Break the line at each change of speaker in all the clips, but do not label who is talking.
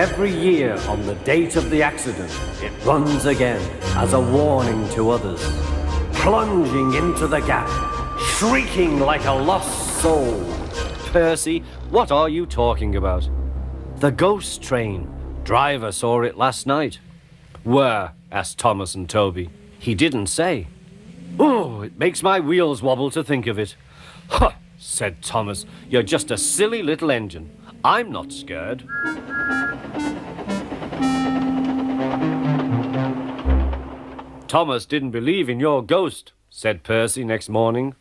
every year on the date of the accident, it runs again as a warning to others, plunging into the gap, shrieking like a lost soul.
Percy, what are you talking about?
The ghost train.
Driver saw it last night. Where? Asked Thomas and Toby.
He didn't say.
Oh, it makes my wheels wobble to think of it. Huh, said Thomas. You're just a silly little engine. I'm not scared. Thomas didn't believe in your ghost, said Percy next morning.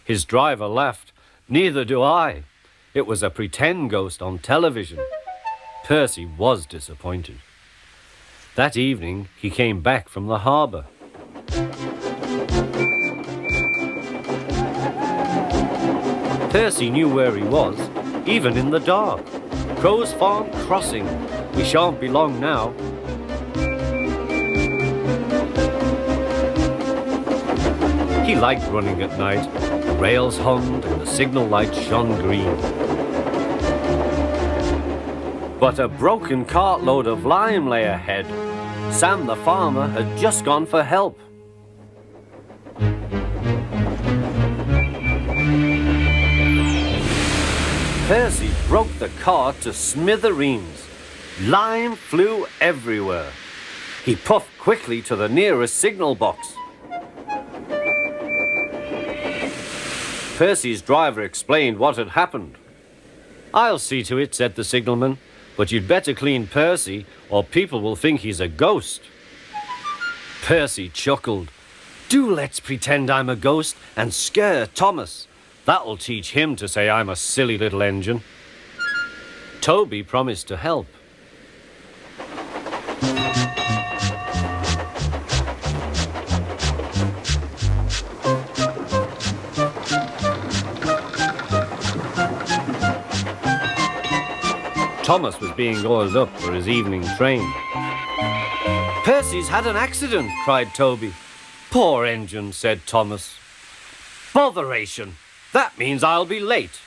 His driver laughed. Neither do I. It was a pretend ghost on television. Percy was disappointed. That evening, he came back from the harbour. Percy knew where he was, even in the dark. Crow's Farm Crossing. We shan't be long now. He liked running at night. The rails hummed and the signal lights shone green. But a broken cartload of lime lay ahead. Sam the farmer had just gone for help. Percy broke the cart to smithereens. Lime flew everywhere. He puffed quickly to the nearest signal box. Percy's driver explained what had happened. I'll see to it, said the signalman, but you'd better clean Percy or people will think he's a ghost. Percy chuckled. Do let's pretend I'm a ghost and scare Thomas. That'll teach him to say I'm a silly little engine. Toby promised to help. Thomas was being oiled up for his evening train. Percy's had an accident, cried Toby. Poor engine, said Thomas. Botheration! That means I'll be late.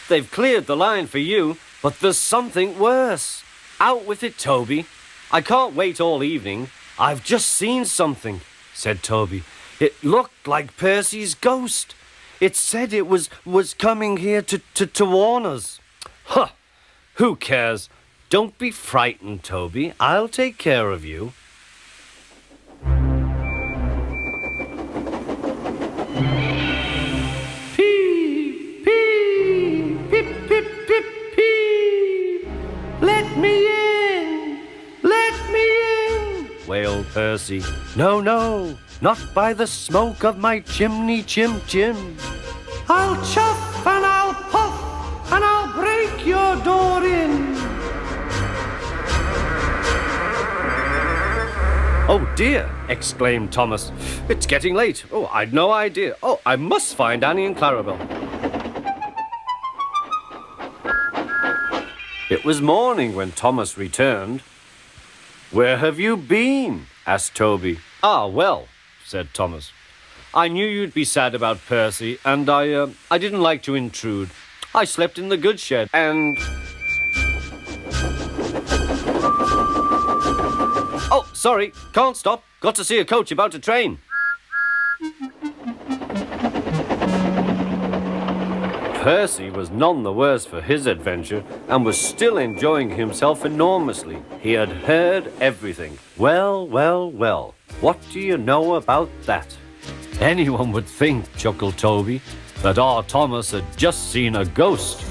They've cleared the line for you, but there's something worse. Out with it, Toby. I can't wait all evening. I've just seen something, said Toby. It looked like Percy's ghost. It said it was coming here to warn us. Huh! Who cares? Don't be frightened, Toby. I'll take care of you. Pee, pee, pip, pip, pip, pee. Let me in! Let me in! Wailed Percy. No, no, not by the smoke of my chimney, chim. I'll chuff and I'll puff and I'll break your door in. Oh dear, exclaimed Thomas. It's getting late. Oh, I'd no idea. Oh, I must find Annie and Clarabel. It was morning when Thomas returned. Where have you been? Asked Toby. Ah, well, said Thomas. I knew you'd be sad about Percy, and I didn't like to intrude. I slept in the goods shed, and... Oh, sorry, can't stop. Got to see a coach about to train. Percy was none the worse for his adventure and was still enjoying himself enormously. He had heard everything. Well, well, well, what do you know about that? Anyone would think, chuckled Toby, that our Thomas had just seen a ghost.